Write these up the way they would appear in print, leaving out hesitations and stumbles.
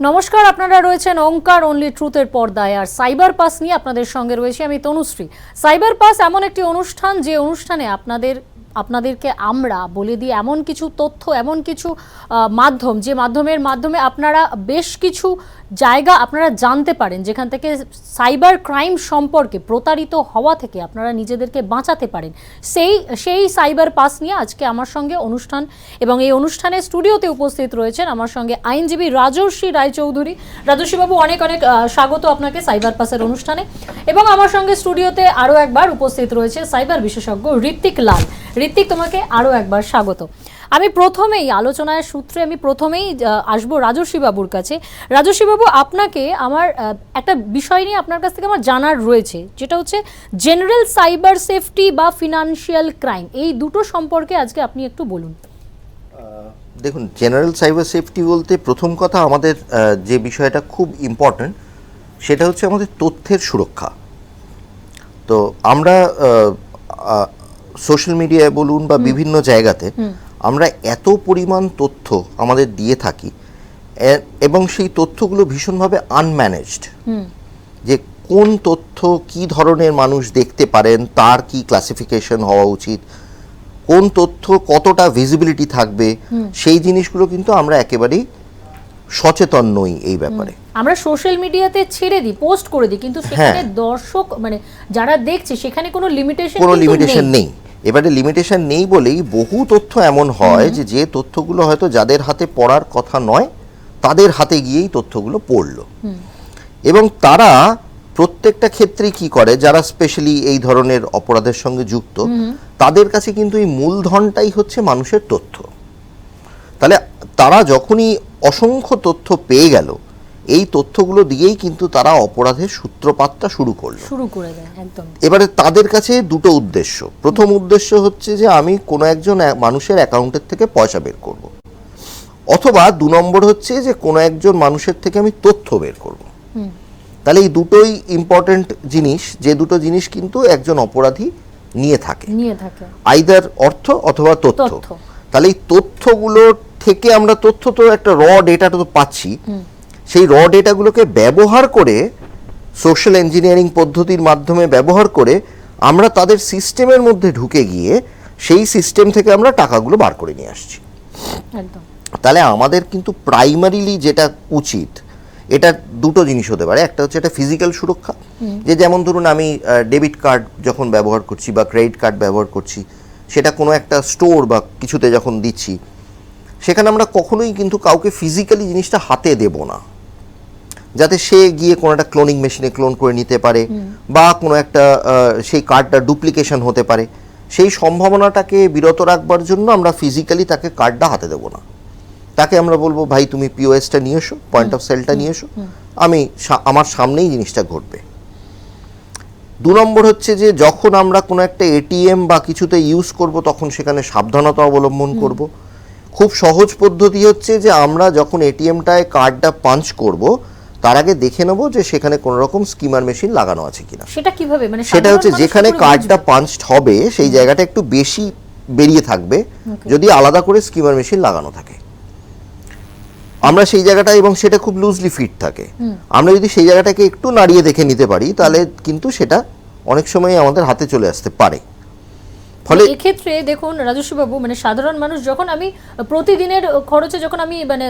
নমস্কার, আপনারা রয়েছেন ওঙ্কার অনলি ট্রুথের পর্দায় আর সাইবার পাস নিয়ে আপনাদের সঙ্গে রয়েছে আমি তনুশ্রী। সাইবার পাস এমন একটি অনুষ্ঠান যে অনুষ্ঠানে আপনাদেরকে আমরা বলে দিই এমন কিছু তথ্য, এমন কিছু মাধ্যম, যে মাধ্যমে আপনারা বেশ কিছু জায়গা আপনারা জানতে পারেন, যেখান থেকে সাইবার ক্রাইম সম্পর্কে প্রতারিত হওয়া থেকে আপনারা নিজেদেরকে বাঁচাতে পারেন। সেই সাইবার পাস নিয়ে আজকে আমার সঙ্গে অনুষ্ঠান, এবং এই অনুষ্ঠানে স্টুডিওতে উপস্থিত রয়েছেন আমার সঙ্গে আইনজীবী রাজর্ষি রায়চৌধুরী। রাজর্ষিবাবু, অনেক অনেক স্বাগত আপনাকে সাইবার পাসের অনুষ্ঠানে। এবং আমার সঙ্গে স্টুডিওতে আরও একবার উপস্থিত রয়েছে সাইবার বিশেষজ্ঞ ঋত্বিক লাল। ঋত্বিক, তোমাকে আরও একবার স্বাগত। আমি প্রথমেই আলোচনার সূত্রে আসবো রাজর্ষিবাবুর কাছে। রাজর্ষিবাবু, আপনাকে আমার একটা বিষয় নিয়ে আপনার কাছ থেকে আমার জানার রয়েছে, যেটা হচ্ছে জেনারেল সাইবার সেফটি বা ফিনান্সিয়াল ক্রাইম, এই দুটো সম্পর্কে আজকে আপনি একটু বলুন। দেখুন, জেনারেল সাইবার সেফটি বলতে প্রথম কথা আমাদের যে বিষয়টা খুব ইম্পর্ট্যান্ট সেটা হচ্ছে আমাদের তথ্যের সুরক্ষা। তো আমরা সোশ্যাল মিডিয়ায় বলুন বা বিভিন্ন জায়গাতে আমরা এত পরিমাণ তথ্য আমাদের দিয়ে থাকি, এবং সেই তথ্যগুলো ভীষণভাবে আনম্যানেজড, যে কোন তথ্য কি ধরনের মানুষ দেখতে পারেন, তার কি ক্লাসিফিকেশন হওয়া উচিত, কোন তথ্য কতটা ভিজিবিলিটি থাকবে, সেই জিনিসগুলো কিন্তু আমরা একেবারেই সচেতন নই এই ব্যাপারে। আমরা সোশ্যাল মিডিয়াতে ছেড়ে দিই, পোস্ট করে দিই, কিন্তু সেখানে দর্শক মানে যারা দেখছে সেখানে কোনো লিমিটেশন নেই। এবারে লিমিটেশন নেই বলেই বহু তথ্য এমন হয় যে তথ্যগুলো হয়তো যাদের হাতে পড়ার কথা নয় তাদের হাতে গিয়েই তথ্যগুলো পড়লো, এবং তারা প্রত্যেকটা ক্ষেত্রেই কি করে, যারা স্পেশালি এই ধরনের অপরাধের সঙ্গে যুক্ত তাদের কাছে কিন্তু এই মূলধনটাই হচ্ছে মানুষের তথ্য। তাহলে তারা যখনই অসংখ্য তথ্য পেয়ে গেল, এই তথ্যগুলো দিয়েই কিন্তু তারা অপরাধের সূত্রপাতটা শুরু করে দেয় একদম। এবারে তাদের কাছে দুটো উদ্দেশ্য। প্রথম উদ্দেশ্য হচ্ছে যে আমি কোনো একজন মানুষের অ্যাকাউন্টের থেকে পয়সা বের করব, অথবা 2 নম্বর হচ্ছে যে কোনো একজন মানুষের থেকে আমি তথ্য বের করব। তাহলে এই দুটোই ইম্পর্টেন্ট জিনিস, যে দুটো জিনিস কিন্তু একজন অপরাধী নিয়ে থাকে, আইদার অর্থ অথবা তথ্য। তাহলে এই তথ্যগুলো থেকে আমরা তথ্য তো একটা র ডেটা তো পাচ্ছি, সেই র ডেটাগুলোকে ব্যবহার করে সোশ্যাল ইঞ্জিনিয়ারিং পদ্ধতির মাধ্যমে ব্যবহার করে আমরা তাদের সিস্টেমের মধ্যে ঢুকে গিয়ে সেই সিস্টেম থেকে আমরা টাকাগুলো বার করে নিয়ে আসছি। তাহলে আমাদের কিন্তু প্রাইমারিলি যেটা উচিত, এটা দুটো জিনিস হতে পারে। একটা হচ্ছে এটা ফিজিক্যাল সুরক্ষা, যে যেমন ধরুন আমি ডেবিট কার্ড যখন ব্যবহার করছি বা ক্রেডিট কার্ড ব্যবহার করছি, সেটা কোনো একটা স্টোর বা কিছুতে যখন দিচ্ছি, সেখানে আমরা কখনোই কিন্তু কাউকে ফিজিক্যালি জিনিসটা হাতে দেব না, যাতে সে গিয়ে কোনো একটা ক্লোনিং মেশিনে ক্লোন করে নিতে পারে, বা কোনো একটা সেই কার্ডটা ডুপ্লিকেশন হতে পারে। সেই সম্ভাবনাটাকে বিরত রাখবার জন্য আমরা ফিজিক্যালি তাকে কার্ডটা হাতে দেব না। তাকে আমরা বলবো, ভাই তুমি পিওএসটা নিয়ে এসো, পয়েন্ট অফ সেলটা নিয়ে এসো, আমার সামনেই জিনিসটা ঘটবে। 2 নম্বর হচ্ছে যে যখন আমরা কোনো একটা এটিএম বা কিছুতে ইউজ করব, তখন সেখানে সাবধানতা অবলম্বন করব। খুব সহজ পদ্ধতি হচ্ছে যে আমরা যখন এটিএমটায় কার্ডটা পাঞ্চ করব, তার আগে দেখে নেব যে সেখানে কোনো রকম স্কিমার মেশিন লাগানো আছে কিনা। সেটা কিভাবে? মানে সেটা হচ্ছে যেখানে কার্ডটা পাঞ্চড হবে সেই জায়গাটা একটু বেশি বেরিয়ে থাকবে যদি আলাদা করে স্কিমার মেশিন লাগানো থাকে। আমরা সেই জায়গাটা, এবং সেটা খুব লুজলি ফিট থাকে, আমরা যদি সেই জায়গাটাকে একটু নাড়িয়ে দেখে নিতে পারি, তাহলে কিন্তু সেটা অনেক সময় আমাদের হাতে চলে আসতে পারে। ফলে এক্ষেত্রে দেখুন রাজস্ববাবু, মানে সাধারণ মানুষ যখন আমি প্রতিদিনের খরচে যখন আমি মানে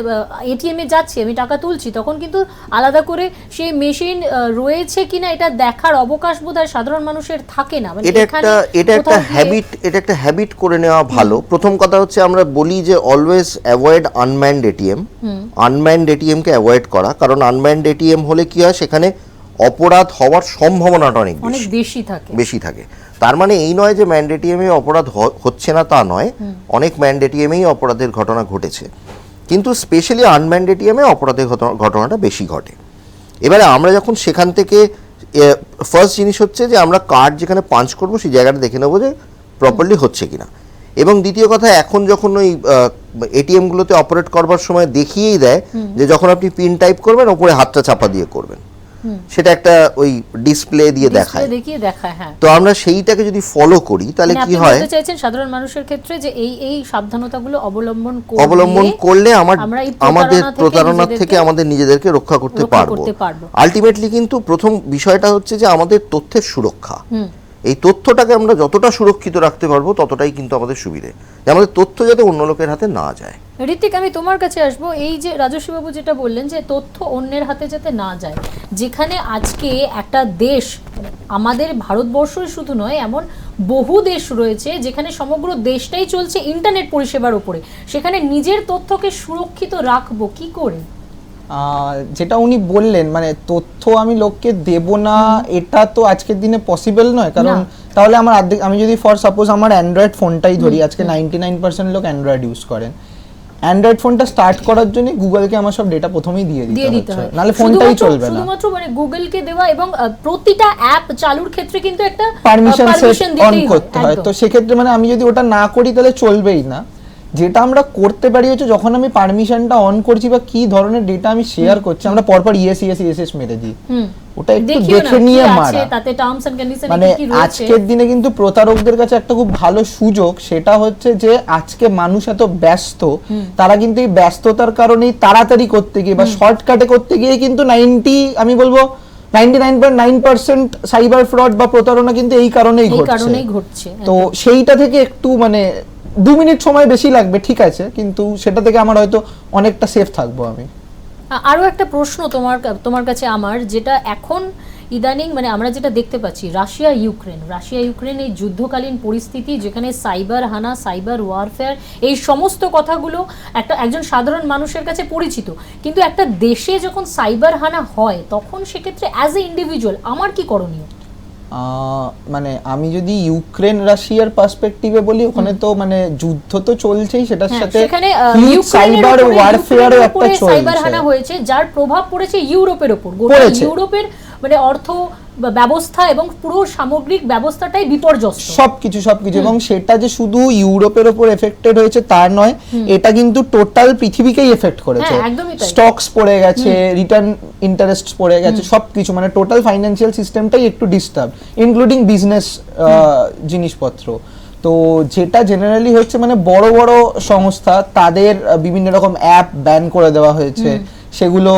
এটিএমে যাচ্ছি, আমি টাকা তুলছি, তখন কিন্তু আলাদা করে সেই মেশিন রয়েছে কিনা এটা দেখার অবকাশ বোধহয় সাধারণ মানুষের থাকে না। এটা একটা হ্যাবিট করে নেওয়া ভালো। প্রথম কথা হচ্ছে আমরা বলি যে always avoid unmanned ATM. Unmanned ATM কে অ্যাভয়েড করা, কারণ আনম্যান্ড এটিএম হলে কি হয়, সেখানে অপরাধ হওয়ার সম্ভাবনাটা অনেক বেশি থাকে। তার মানে এই নয় যে ম্যান্ড এটিএমে অপরাধ হচ্ছে না, তা নয়, অনেক ম্যান্ড এটিএমেই অপরাধের ঘটনা ঘটেছে, কিন্তু স্পেশালি আনম্যান্ড এটিএমে অপরাধের ঘটনাটা বেশি ঘটে। এবারে আমরা যখন সেখান থেকে ফার্স্ট জিনিস হচ্ছে যে আমরা কার্ড যেখানে পাঞ্চ করবো সেই জায়গাটা দেখে নেবো যে প্রপারলি হচ্ছে কিনা, এবং দ্বিতীয় কথা, এখন যখন ওই এটিএমগুলোতে অপারেট করবার সময় দেখিয়েই দেয় যে যখন আপনি পিন টাইপ করবেন ওপরে হাতটা চাপা দিয়ে করবেন, সেটা একটা ওই ডিসপ্লে দিয়ে দেখায়, দেখিয়ে দেখায়। হ্যাঁ, তো আমরা সেইটাকে যদি ফলো করি তাহলে মানে কি আপনি হয়, বলতে চাইছেন সাধারণ মানুষের ক্ষেত্রে যে এই সাবধানতাগুলো অবলম্বন করলে আমরা এই আমাদের প্রতারণা নিজেদেরকে থেকে আমাদের নিজেদেরকে রক্ষা করতে পারবো। আলটিমেটলি কিন্তু প্রথম বিষয়টা হচ্ছে যে আমাদের তথ্যের সুরক্ষা। এই তথ্যটাকে আমরা যতটা সুরক্ষিত রাখতে পারবো ততটাই কিন্তু আমাদের সুবিধে, যে আমাদের তথ্য যাতে অন্য লোকের হাতে না যায়। ঋত্বিক, আমি তোমার কাছে আসবো। এই যে রাজস্বী বাবু যেটা বললেন যে তথ্য অন্যের হাতে যাতে না যায়, যেখানে আজকে একটা দেশ, আমাদের ভারতবর্ষই শুধু নয়, এমন বহু দেশ রয়েছে যেখানে সমগ্র দেশটাই চলছে ইন্টারনেট পরিষেবার উপরে, সেখানে নিজের তথ্যকে সুরক্ষিত রাখবো কি করে? যেটা উনি বললেন, মানে তথ্য আমি লোককে দেব না, এটা তো আজকের দিনে পসিবল নয়। কারণ তাহলে আমার আমি যদি ফর সাপোজ আমার অ্যান্ড্রয়েড ফোনটাই ধরি, আজকে 99% লোক অ্যান্ড্রয়েড ইউজ করেন। অ্যান্ড্রয়েড ফোনটা স্টার্ট করার জন্য গুগলকে আমার সব ডেটা প্রথমেই দিয়ে দিতে হয়, নাহলে ফোনটাই চলবে না। শুধুমাত্র মানে গুগলকে দেওয়া এবং প্রতিটা অ্যাপ চালুর ক্ষেত্রে কিন্তু একটা পারমিশন অন করতে হয়। তো সেক্ষেত্রে মানে আমি যদি ওটা না করি তাহলে চলবেই না। যেটা আমরা করতে পারি হচ্ছে যখন আমি পারমিশনটা অন করছি বা কি ধরনের ডেটা আমি শেয়ার করছি, আমরা পরপর ইয়েস মেরে দিই, ওটা একটু দেখে নিয়ে মারা। মানে আজকের দিনে কিন্তু প্রতারকদের কাছে একটা খুব ভালো সুযোগ, সেটা হচ্ছে যে আজকে মানুষ এত ব্যস্ত, তারা কিন্তু এই ব্যস্ততার কারণেই তাড়াতাড়ি করতে গিয়ে বা শর্টকাটে করতে গিয়ে কিন্তু 99.9% সাইবার ফ্রড বা প্রতারণা কিন্তু এই কারণেই ঘটছে। তো সেইটা থেকে একটু মানে 2 মিনিট সময় বেশি লাগবে, ঠিক আছে, কিন্তু সেটা থেকে আমার হয়তো অনেকটা সেফ থাকবো আমি। আরো একটা প্রশ্ন তোমার কাছে আমার, যেটা এখন ইদানিং মানে আমরা যেটা দেখতে পাচ্ছি, রাশিয়া ইউক্রেন এই যুদ্ধকালীন পরিস্থিতি, যেখানে সাইবার হানা, সাইবার ওয়ারফেয়ার, এই সমস্ত কথাগুলো একজন সাধারণ মানুষের কাছে পরিচিত, কিন্তু একটা দেশে যখন সাইবার হানা হয় তখন সেক্ষেত্রে অ্যাজ এ ইন্ডিভিজুয়াল আমার কি করণীয়? মানে আমি যদি ইউক্রেন রাশিয়ার পার্সপেক্টিভে বলি, ওখানে তো মানে যুদ্ধ তো চলছেই, সেটার সাথে সাইবার ওয়ারফেয়ারও একটা চলছে। সাইবার হানা হয়েছে যার প্রভাব পড়েছে ইউরোপের উপর, গোটা ইউরোপের মানে অর্থ ব্যবস্থা এবং পুরো সামগ্রিক ব্যবস্থাটাই বিপর্যস্ত, সবকিছু। এবং সেটা যে শুধু ইউরোপের উপর এফেক্টেড হয়েছে তার নয়, এটা কিন্তু টোটাল পৃথিবীকেই এফেক্ট করেছে। স্টকস পড়ে গেছে, রিটার্ন ইন্টারেস্ট পড়ে গেছে, সবকিছু মানে টোটাল ফাইন্যান্সিয়াল সিস্টেমটাই একটু ডিস্টার্ব, ইনক্লুডিং বিজনেস জিনিসপত্র। তো যেটা জেনারেলি হচ্ছে মানে বড় বড় সংস্থা, তাদের বিভিন্ন রকম অ্যাপ ব্যান করে দেওয়া হয়েছে, সেগুলো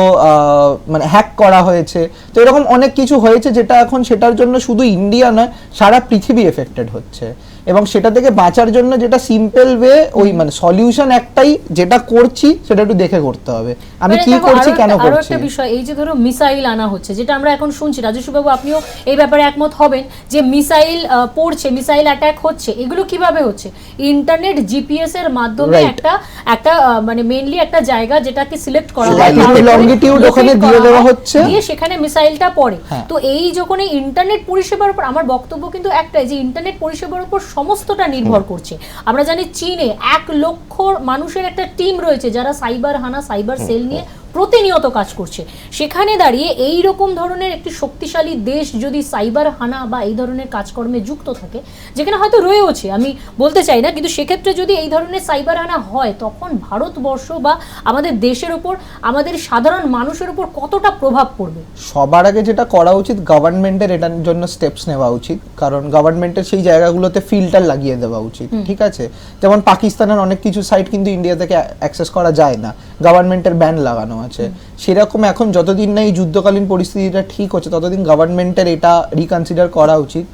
মানে হ্যাক করা হয়েছে। তো এরকম অনেক কিছু হয়েছে যেটা এখন সেটার জন্য শুধু ইন্ডিয়া নয়, সারা পৃথিবী এফেক্টেড হচ্ছে। এবং সেটা থেকে বাঁচার জন্য যেটা সিম্পল ওয়ে, ওই মানে সলিউশন একটাই, যেটা করছি সেটা একটু দেখে করতে হবে, আমি কি করছি, কেন করছি। আরো একটা বিষয়, এই যে ধরো মিসাইল আনা হচ্ছে, যেটা আমরা এখন শুনছি, রাজস্বী বাবু আপনিও এই ব্যাপারে একমত হবেন, যে মিসাইল পড়ছে, মিসাইল অ্যাটাক হচ্ছে, এগুলো কিভাবে হচ্ছে? ইন্টারনেট জিপিএস এর মাধ্যমে একটা মানে মেইনলি একটা জায়গা যেটাকে সিলেক্ট করা হয়, লংগিটিউড ওখানে দিয়ে দেওয়া হচ্ছে, দিয়ে সেখানে মিসাইলটা পড়ে। তো এই যখন এই ইন্টারনেট পরিষেবার উপর, আমার বক্তব্য কিন্তু একটাই, যে ইন্টারনেট পরিষেবার উপর সমস্তটা নির্ভর করছে। আমরা জানি চীনে 1 লক্ষ মানুষের একটা টিম রয়েছে যারা সাইবার হানা, সাইবার সেল নিয়ে প্রতিনিয়ত কাজ করছে। সেখানে দাঁড়িয়ে এই রকম ধরনের একটি শক্তিশালী দেশ যদি সাইবার হানা বা এই ধরনের কাজকর্মে যুক্ত থাকে, যেখানে হয়তো রয়েছে, আমি বলতে চাই না, কিন্তু সেক্ষেত্রে যদি এই ধরনের সাইবার হানা হয়, তখন ভারতবর্ষ বা আমাদের দেশের উপর, আমাদের সাধারণ মানুষের উপর কতটা প্রভাব পড়বে? সবার আগে যেটা করা উচিত, গভর্নমেন্টের এটার জন্য স্টেপস নেওয়া উচিত। কারণ গভর্নমেন্টের সেই জায়গাগুলোতে ফিল্টার লাগিয়ে দেওয়া উচিত, ঠিক আছে? যেমন পাকিস্তানের অনেক কিছু সাইট কিন্তু ইন্ডিয়া থেকে অ্যাক্সেস করা যায় না, গভর্নমেন্টের ব্যান লাগানো আছে। সেরকম এখন যতদিন না এই যুদ্ধকালীন পরিস্থিতিটা ঠিক হচ্ছে, ততদিন গভর্নমেন্টের এটা রিকনসিডার করা উচিত।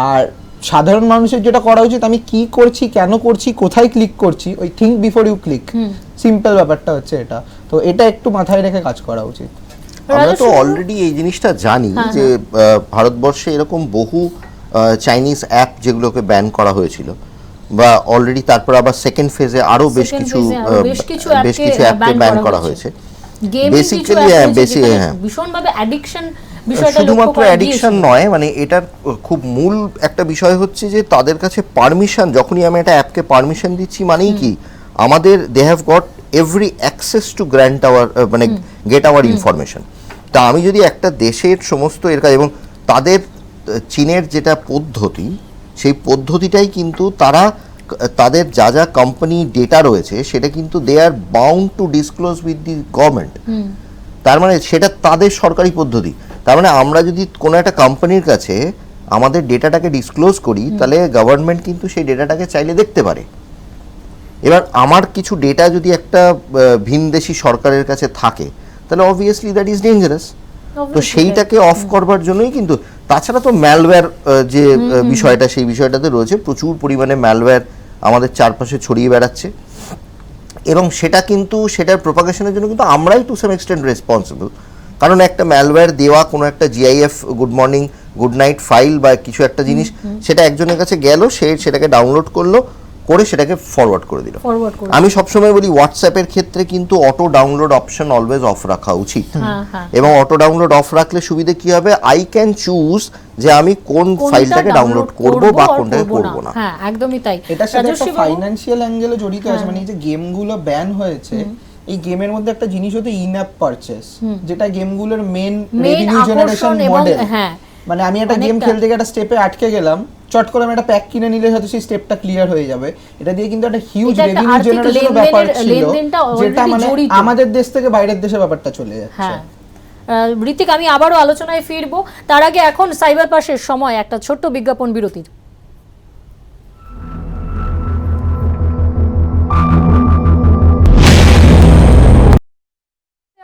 আর সাধারণ মানুষের যেটা করা উচিত, আমি কি করছি, কেন করছি, কোথায় ক্লিক করছি, ওই think before you click, simple ব্যাপারটা হচ্ছে এটা। তো এটা একটু মাথায় রেখে কাজ করা উচিত। আমরা তো অলরেডি এই জিনিসটা জানি যে ভারতবর্ষে এরকম বহু চাইনিজ অ্যাপ যেগুলোকে ব্যান করা হয়েছিল, বা অলরেডি তারপর আবার সেকেন্ড ফেজে আরো বেশ কিছু অ্যাপকে ব্যান করা হয়েছে। বেসিক্যালি ভীষণভাবে অ্যাডিকশন, শুধুমাত্র অ্যাডিকশন নয়, মানে এটার খুব মূল একটা বিষয় হচ্ছে যে তাদের কাছে পারমিশন, যখনই আমি একটা অ্যাপকে পারমিশন দিচ্ছি, মানেই কি আমাদের they have got every access to grant our মানে গেট আওয়ার ইনফরমেশন। তা আমি যদি একটা দেশের সমস্ত এর কাজ, এবং তাদের চীনের যেটা পদ্ধতি, সেই পদ্ধতিটাই কিন্তু তাদের যা যা কোম্পানি ডেটা রয়েছে সেটা কিন্তু they are bound to disclose with the government. তার মানে সেটা তাদের সরকারি পদ্ধতি। তার মানে আমরা যদি কোনো একটা কোম্পানির কাছে আমাদের ডেটাটাকে ডিসক্লোজ করি, তাহলে গভর্নমেন্ট কিন্তু সেই ডেটাটাকে চাইলে দেখতে পারে। এবার আমার কিছু ডেটা যদি একটা ভিনদেশি সরকারের কাছে থাকে, তাহলে অবভিয়াসলি দ্যাট ইজ ডেঞ্জারাস। তো সেইটাকে অফ করবার জন্যই কিন্তু, তাছাড়া তো ম্যালওয়্যার যে বিষয়টা, সেই বিষয়টাতে রয়েছে, প্রচুর পরিমাণে ম্যালওয়্যার আমাদের চারপাশে ছড়িয়ে বেড়াচ্ছে, এবং সেটা কিন্তু সেটার প্রপাগেশনের জন্য কিন্তু আমরাই টু সাম এক্সটেন্ট রেসপন্সিবল। কারণ একটা ম্যালওয়্যার দেওয়া কোনো একটা GIF, good morning good night file বা কিছু একটা জিনিস, সেটা একজনের কাছে গেল, সে সেটাকে ডাউনলোড করলো, করে সেটাকে ফরওয়ার্ড করে দিল। আমি সবসময় বলি হোয়াটসঅ্যাপের ক্ষেত্রে কিন্তু auto download option always of রাখা উচিত, এবং অটো ডাউনলোড অফ রাখলে সুবিধা কি হবে, আই ক্যান চুজ যে আমি কোন ফাইলটাকে ডাউনলোড করব বা কোনটাকে করব না। হ্যাঁ, একদমই তাই। এটার সাথে একটা ফাইনান্সিয়াল অ্যাঙ্গেলে জড়িত আছে, মানে এই যে গেমগুলো ব্যান হয়েছে, এই গেমের মধ্যে একটা জিনিস হতে ইন অ্যাপ পারচেজ, যেটা গেমগুলোর মেন রেভিনিউ জেনারেশন মডেল। মানে আমি একটা গেম খেলতে গিয়ে একটা স্টেপে আটকে গেলাম, চট করে আমি একটা প্যাক কিনে নিলে হয়তো সেই স্টেপটা ক্লিয়ার হয়ে যাবে। এটা দিয়ে কিন্তু একটা হিউজ রেভিনিউ জেনারেশনের ব্যাপার ছিল, যেটা মানে আমাদের দেশ থেকে বাইরের দেশে ব্যাপারটা চলে যাচ্ছে। ঋতিক, আমি আবারও আলোচনায় ফিরবো, তার আগে এখন সাইবার পাসের সময় একটা ছোট্ট বিজ্ঞাপন বিরতির।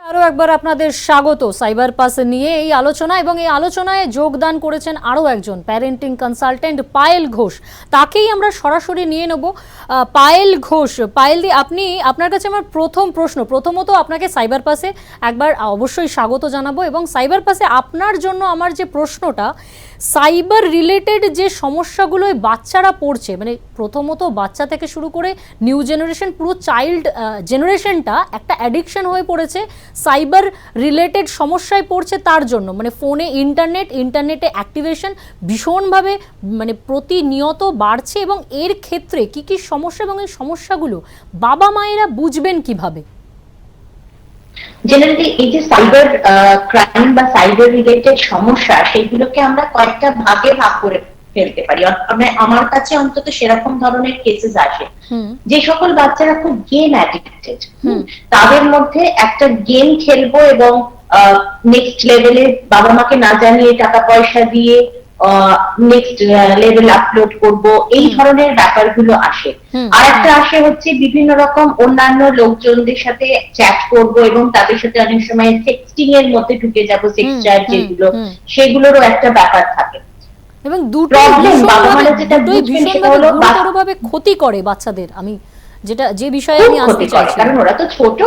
আরও একবার আপনাদের স্বাগত সাইবার পাস নিয়ে এই আলোচনা, এবং এই আলোচনায় যোগদান করেছেন আরও একজন প্যারেন্টিং কনসালটেন্ট পায়েল ঘোষ। তাকেই আমরা সরাসরি নিয়ে নেব। পায়েল ঘোষ, পায়েলদি, আপনার কাছে আমার প্রথম প্রশ্ন, প্রথমত আপনাকে সাইবার পাসে একবার অবশ্যই স্বাগত জানাবো, এবং সাইবার পাসে আপনার জন্য আমার যে প্রশ্নটা, সাইবার রিলেটেড যে সমস্যাগুলোয় বাচ্চারা পড়ছে, মানে প্রথমত বাচ্চা থেকে শুরু করে নিউ জেনারেশন, পুরো চাইল্ড জেনারেশনটা একটা অ্যাডিকশন হয়ে পড়েছে, সাইবার রিলেটেড সমস্যায় পড়ছে তার জন্য। মানে ফোনে ইন্টারনেটে অ্যাক্টিভেশন ভীষণভাবে মানে প্রতিনিয়ত বাড়ছে, এবং এর ক্ষেত্রে কি কি সমস্যা, এবং এই সমস্যাগুলো বাবা মায়েরা বুঝবেন কিভাবে? জেনারেলি এই যে সাইবার ক্রাইম বা সাইবার রিলেটেড সমস্যা, সেগুলোকে আমরা কয়েকটা ভাগে ভাগ করে ফেলতে পারি। আমার কাছে অন্তত সেরকম ধরনের কেসেস আসে যে সকল বাচ্চারা খুব গেম অ্যাডিক্টেড, তাদের মধ্যে একটা গেম খেলবো এবং নেক্সট লেভেলে বাবা মাকে না জানিয়ে টাকা পয়সা দিয়ে নেক্সট লেভেল আপলোড করব, এই ধরনের ব্যাপারগুলো আসে। আর একটা আসে হচ্ছে বিভিন্ন রকম অন্যান্য লোকজনদের সাথে চ্যাট করব এবং তাদের সাথে অনেক সময় সেক্সটিং এর মধ্যে ঢুকে যাব, সেক্স চ্যাট যেগুলো, সেগুলোরও একটা ব্যাপার থাকে। এবং দুটোই ভীষণভাবে ক্ষতি করে বাচ্চাদের। আমি যে বিষয়ে আমি আসতে চাইছি, কারণ ওরা তো ছোট।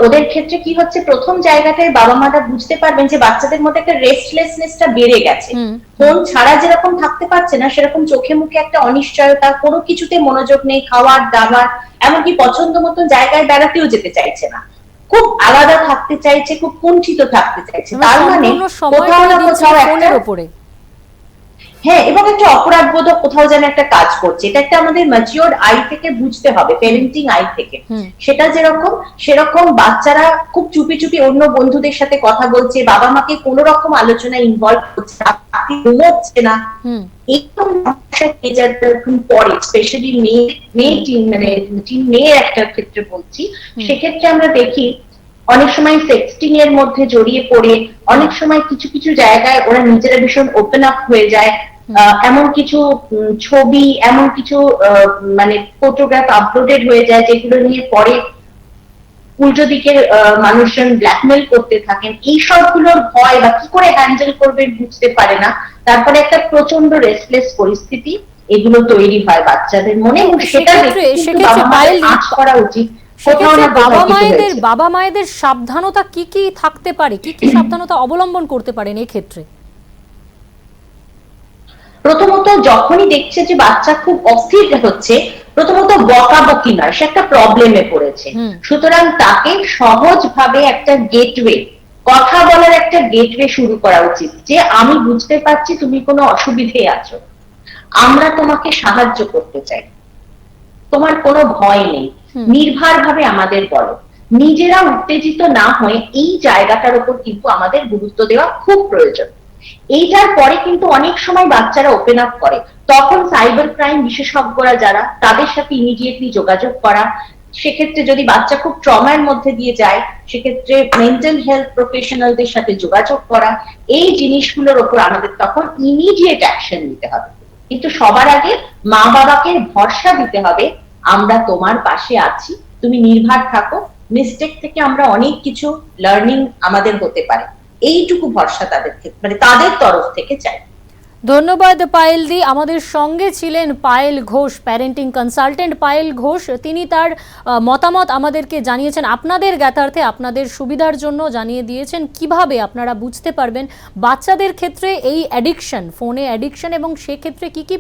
ওদের ক্ষেত্রে কি হচ্ছে, প্রথম জায়গাটায় বাবা মারা বুঝতে পারবেন যে বাচ্চাদের মধ্যে একটা রেস্টলেসনেসটা বেড়ে গেছে। ফোন ছাড়া যেরকম থাকতে পারছে না, সেরকম চোখে মুখে একটা অনিশ্চয়তা, কোনো কিছুতে মনোযোগ নেই, খাওয়ার দাবার, এমনকি পছন্দ মতন জায়গায় বেড়াতেও যেতে চাইছে না, খুব আলাদা থাকতে চাইছে, খুব কুণ্ঠিত থাকতে চাইছে। তার মানে কোথাও না কোথাও একটা, হ্যাঁ, এবং একটা অপরাধ বোধক কোথাও যেন একটা কাজ করছে। এটা একটা আমাদের ম্যাচিওর আই থেকে বুঝতে হবে, প্যারেন্টিং আই থেকে। সেটা যেরকম, সেরকম বাচ্চারা খুব চুপি চুপি অন্য বন্ধুদের সাথে কথা বলছে, বাবা মাকে কোন রকম আলোচনায় ইনভলভ করছে না, ঘুমোচ্ছে না, এইরকম পরে স্পেশালি মেয়ের একটা ক্ষেত্রে বলছি, সেক্ষেত্রে আমরা দেখি অনেক সময় সেক্সটিং এর মধ্যে জড়িয়ে পড়ে, অনেক সময় কিছু কিছু জায়গায় ওরা নিজেরা ভীষণ ওপেন আপ হয়ে যায়, এমন কিছু ছবি, এমন কিছু মানে ফটোগ্রাফ আপলোডেড হয়ে যায় যেগুলো নিয়ে পরে উল্টো দিকের মানুষজন ব্ল্যাকমেল করতে থাকেন। এই সবগুলোর ভয় বা কি করে হ্যান্ডেল করবে বুঝতে পারে না, তারপরে একটা প্রচন্ড রেস্টলেস পরিস্থিতি এগুলো তৈরি হয় বাচ্চাদের মনে, এবং সেটা আঁচ করা উচিত। বাবা মায়েদের সাবধানতা কি কি থাকতে পারে, কি কি সাবধানতা অবলম্বন করতে পারেন এই ক্ষেত্রে? প্রথমত যখনই দেখছে যে বাচ্চা খুব অস্থির হচ্ছে, প্রথমত বকাবকি নয়, সে একটা প্রবলেমে পড়েছে, সুতরাং তাকে সহজভাবে একটা গেটওয়ে, কথা বলার একটা গেটওয়ে শুরু করা উচিত, যে আমি বুঝতে পারছি তুমি কোনো অসুবিধে আছো, আমরা তোমাকে সাহায্য করতে চাই, তোমার কোনো ভয় নেই, নির্ভর ভাবে আমাদের বলো। নিজেরা উত্তেজিত না হয়ে এই জায়গাটার উপর কিন্তু আমাদের গুরুত্ব দেওয়া খুব প্রয়োজন। এইটার পরে কিন্তু অনেক সময় বাচ্চারা ওপেন আপ করে, তখন সাইবার ক্রাইম বিশেষজ্ঞরা যারা, তাদের সাথে ইমিডিয়েটলি যোগাযোগ করা, সেক্ষেত্রে যদি বাচ্চা খুব ট্রমার মধ্যে দিয়ে যায়, সেক্ষেত্রে মেন্টাল হেলথ প্রফেশনালদের সাথে যোগাযোগ করা, এই জিনিসগুলোর উপর আমাদের তখন ইমিডিয়েট অ্যাকশন নিতে হবে। কিন্তু সবার আগে মা বাবাকে ভরসা দিতে হবে, আমরা তোমার পাশে আছি, তুমি নির্ভর থাকো, মিস্টেক থেকে আমরা অনেক কিছু লার্নিং আমাদের হতে পারে, এইটুকু ভরসা তাদের মানে তাদের তরফ থেকে চাই। ধন্যবাদ পায়েল দি। আমাদের সঙ্গে ছিলেন পায়েল ঘোষ, প্যারেন্টিং কনসালটেন্ট পায়েল ঘোষ। তিনি তার মতামত আমাদেরকে জানিয়েছেন, আপনাদের জ্ঞাতার্থে আপনাদের সুবিধার জন্য জানিয়ে দিয়েছেন কিভাবে আপনারা বুঝতে পারবেন বাচ্চাদের ক্ষেত্রে এই অ্যাডিকশন, ফোনে অ্যাডিকশন, এবং সেক্ষেত্রে কি কি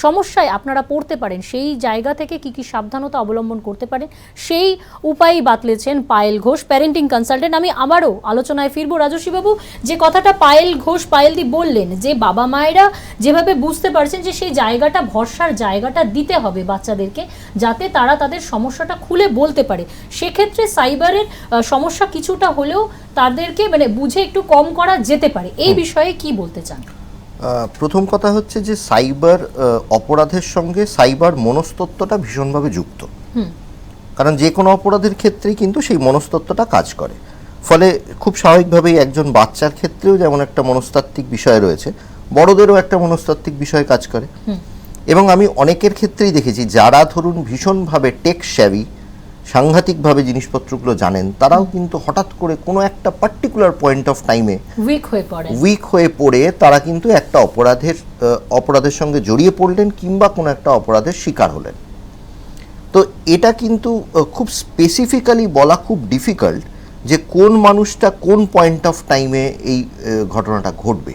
সমস্যায় আপনারা পড়তে পারেন, সেই জায়গা থেকে কি কি সাবধানতা অবলম্বন করতে পারেন, সেই উপায়ই বাতলেছেন পায়েল ঘোষ, প্যারেন্টিং কনসালটেন্ট। আমি আবারও আলোচনায় ফিরবো। রাজস্বীবাবু, যে কথাটা পায়েলদি বললেন, যে বাবা মায়েরা যেভাবে বুঝতে পারছেন যে সেই জায়গাটা, ভরসার জায়গাটা দিতে হবে বাচ্চাদেরকে, যাতে তারা তাদের সমস্যাটা খুলে বলতে পারে, সেক্ষেত্রে সাইবারের সমস্যা কিছুটা হলেও তাদেরকে মানে বুঝে একটু কম করা যেতে পারে। এই বিষয়ে কি বলতে চান? প্রথম কথা হচ্ছে যে সাইবার অপরাধের সঙ্গে সাইবার মনস্তত্ত্বটা ভীষণভাবে যুক্ত, কারণ যে কোনো অপরাধের ক্ষেত্রেই কিন্তু সেই মনস্তত্ত্বটা কাজ করে। ফলে খুব স্বাভাবিকভাবেই একজন বাচ্চার ক্ষেত্রেও যেমন একটা মনস্তাত্ত্বিক বিষয় রয়েছে, বড়দেরও একটা মনস্তাত্ত্বিক বিষয় কাজ করে। এবং আমি অনেকের ক্ষেত্রেই দেখেছি যারা ধরুন ভীষণভাবে টেক স্যাভি, সাংঘাতিকভাবে জিনিসপত্রগুলো জানেন, তারাও কিন্তু হঠাৎ করে কোনো একটা পার্টিকুলার পয়েন্ট অফ টাইমে উইক হয়ে পড়ে তারা কিন্তু একটা অপরাধের সঙ্গে জড়িয়ে পড়লেন, কিংবা কোনো একটা অপরাধের শিকার হলেন। তো এটা কিন্তু খুব স্পেসিফিক্যালি বলা খুব ডিফিকাল্ট যে কোন মানুষটা কোন পয়েন্ট অফ টাইমে এই ঘটনাটা ঘটবে।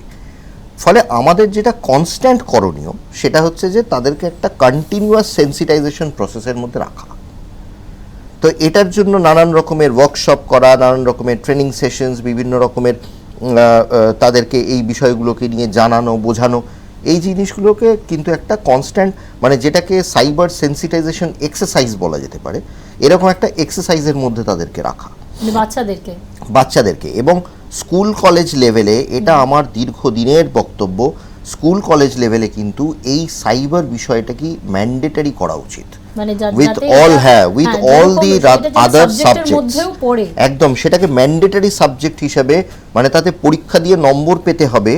ফলে আমাদের যেটা কনস্ট্যান্ট করণীয় সেটা হচ্ছে যে তাদেরকে একটা কন্টিনিউয়াস সেন্সিটাইজেশন প্রসেসের মধ্যে রাখা। তো এটার জন্য নানান রকমের ওয়ার্কশপ করা, নানান রকমের ট্রেনিং সেশনস, বিভিন্ন রকমের তাদেরকে এই বিষয়গুলোকে নিয়ে জানানো, বোঝানো, এই জিনিসগুলোকে কিন্তু একটা কনস্ট্যান্ট, মানে যেটাকে সাইবার সেন্সিটাইজেশন এক্সারসাইজ বলা যেতে পারে, এরকম একটা এক্সারসাইজের মধ্যে তাদেরকে রাখা বাচ্চাদেরকে। এবং স্কুল কলেজ লেভেলে, এটা আমার দীর্ঘদিনের বক্তব্য, স্কুল কলেজ লেভেলে কিন্তু এই সাইবার বিষয়টা কি ম্যান্ডেটরি করা উচিত, with all the other subjects, একদম সেটাকে ম্যান্ডেটরি সাবজেক্ট হিসেবে, মানে তাতে পরীক্ষা দিয়ে নম্বর পেতে হবে,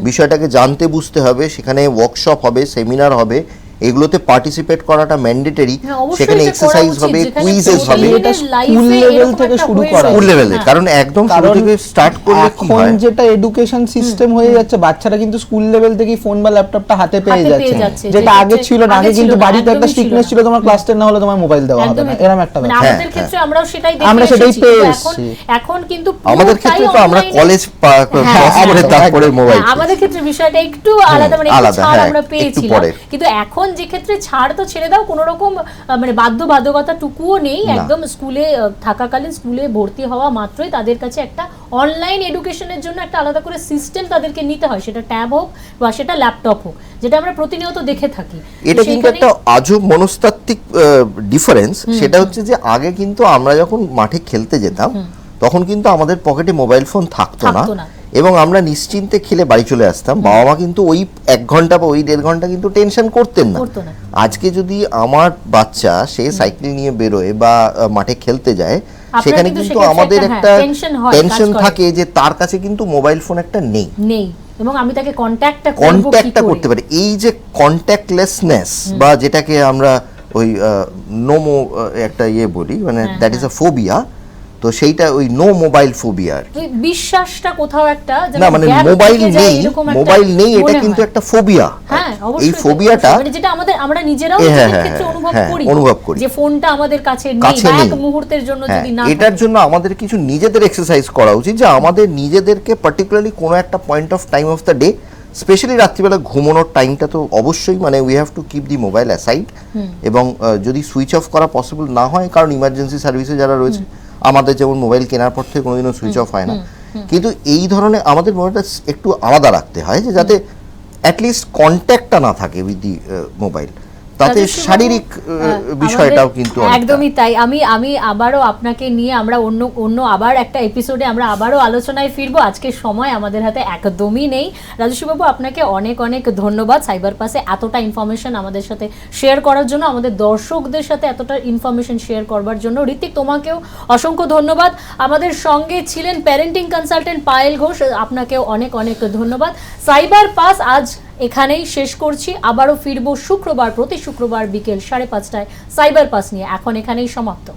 বিষয়টাকে জানতে বুঝতে হবে, সেখানে ওয়ার্কশপ হবে, সেমিনার হবে, এগুলোতে পার্টিসিপেট করাটা ম্যান্ডেটরি, সেখানে এক্সারসাইজ হবে, কুইজেস হবে, এটা স্কুল লেভেল থেকে শুরু করা, স্কুল লেভেলে, কারণ একদম শুরু থেকে স্টার্ট করলে কি হয়, এখন যেটা এডুকেশন সিস্টেম হয়ে যাচ্ছে, বাচ্চারা কিন্তু স্কুল লেভেল থেকেই ফোন বা ল্যাপটপটা হাতে পেয়ে যাচ্ছে, যেটা আগে ছিল না। আগে কিন্তু বাড়িতে একটা স্ট্রিকনেস ছিল, তোমার ক্লাস 10 না হলে তোমার মোবাইল দেওয়া হবে না, এরকম একটা ব্যাপার। আমাদের ক্ষেত্রে আমরাও সেটাই পেয়েছি। এখন কিন্তু আমাদের ক্ষেত্রে তো আমরা কলেজ পাস করে তারপরে মোবাইল, আমাদের ক্ষেত্রে বিষয়টা একটু আলাদা, মানে ছাড় আমরা পেয়েছিলাম, কিন্তু এখন যে ক্ষেত্রে ছাড় তো ছেড়ে দাও, কোনো রকম মানে বাধ্যবাধকতা টুকুও নেই, একদম স্কুলে থাকাকালীন, স্কুলে ভর্তি হওয়া মাত্রই তাদের কাছে একটা অনলাইন এডুকেশনের জন্য একটা আলাদা করে সিস্টেম তাদেরকে নিতে হয়, সেটা ট্যাব হোক বা সেটা ল্যাপটপ হোক, যেটা আমরা প্রতিনিয়ত দেখে থাকি। এটা কিন্তু একটা আজব মনস্তাত্ত্বিক ডিফারেন্স, সেটা হচ্ছে যে আগে কিন্তু আমরা যখন মাঠে খেলতে যেতাম তখন কিন্তু আমাদের পকেটে মোবাইল ফোন থাকতো না, এবং আমরা নিশ্চিন্তে খেলে বাড়ি চলে আসতাম। বাবা মা কিন্তু ওই 1 ঘন্টা বা ওই 1.5 ঘন্টা কিন্তু টেনশন করতেন না। আজকে যদি আমার বাচ্চা সে সাইকেল নিয়ে বেরোয় বা মাঠে খেলতে যায়, সেখানে কিন্তু আমাদের একটা টেনশন থাকে যে তার কাছে কিন্তু মোবাইল ফোন একটা নেই, এবং আমি তাকে কন্ট্যাক্টটা করতে পারি। এই যে কন্ট্যাক্টলেসনেস, বা যেটাকে আমরা ওই নোমো একটা বলি, মানে দ্যাট ইজ আ ফোবিয়া, তো সেইটা ওই নো মোবাইল ফোবিয়া, বিশ্বাসটা কোথাও একটা, না মানে মোবাইল নেই, এটা কিন্তু একটা ফোবিয়া। এই ফোবিয়াটা যেটা আমরা নিজেরাও ক্ষেত্রে অনুভব করি যে ফোনটা আমাদের কাছে নেই, এক মুহূর্তের জন্য যদি না, এটার জন্য আমাদের কিছু নিজেদের এক্সারসাইজ করা উচিত, যে আমাদের নিজেদেরকে পার্টিকুলারলি কোনো একটা point of time of the day, specially রাত্রিবেলা ঘুমানোর টাইমটা তো অবশ্যই, মানে we have to keep the mobile aside, এবং যদি সুইচ অফ করা পসিবল না হয়, কারণ ইমার্জেন্সি সার্ভিসে যারা রয়েছে, আমাদের যেমন মোবাইল কেনার পর থেকে কোনোদিনও সুইচ অফ হয় না, কিন্তু এই ধরনের আমাদের মোবাইলটা একটু আলাদা রাখতে হয়, যে যাতে অ্যাটলিস্ট কন্ট্যাক্টটা না থাকে উইথ দি মোবাইল। তাতে রাজস্বী বাবু, শারীরিক বিষয়টাও আমাদের কিন্তু অনেকটা। একদমই তাই। আমি আবারও আপনাকে নিয়ে আমরা অন্য আবার একটা এপিসোডে আমরা আবারও আলোচনায় ফিরবো। আজকের সময় আমাদের হাতে একদমই নেই। রাজস্বী বাবু, আপনাকে অনেক অনেক ধন্যবাদ সাইবার পাসে এতটা ইনফরমেশন আমাদের সাথে শেয়ার করার জন্য, আমাদের দর্শকদের সাথে এতটা ইনফরমেশন শেয়ার করবার জন্য। ঋত্বিক, তোমাকেও অসংখ্য ধন্যবাদ। আমাদের সঙ্গে ছিলেন প্যারেন্টিং কনসালটেন্ট পায়েল ঘোষ, আপনাকেও অনেক অনেক ধন্যবাদ। সাইবার পাস আজ এখানেই শেষ করছি। আবারও ফিরবো শুক্রবার, প্রতি শুক্রবার বিকেল 5:30টায় সাইবার পাস নিয়ে। এখন এখানেই সমাপ্ত।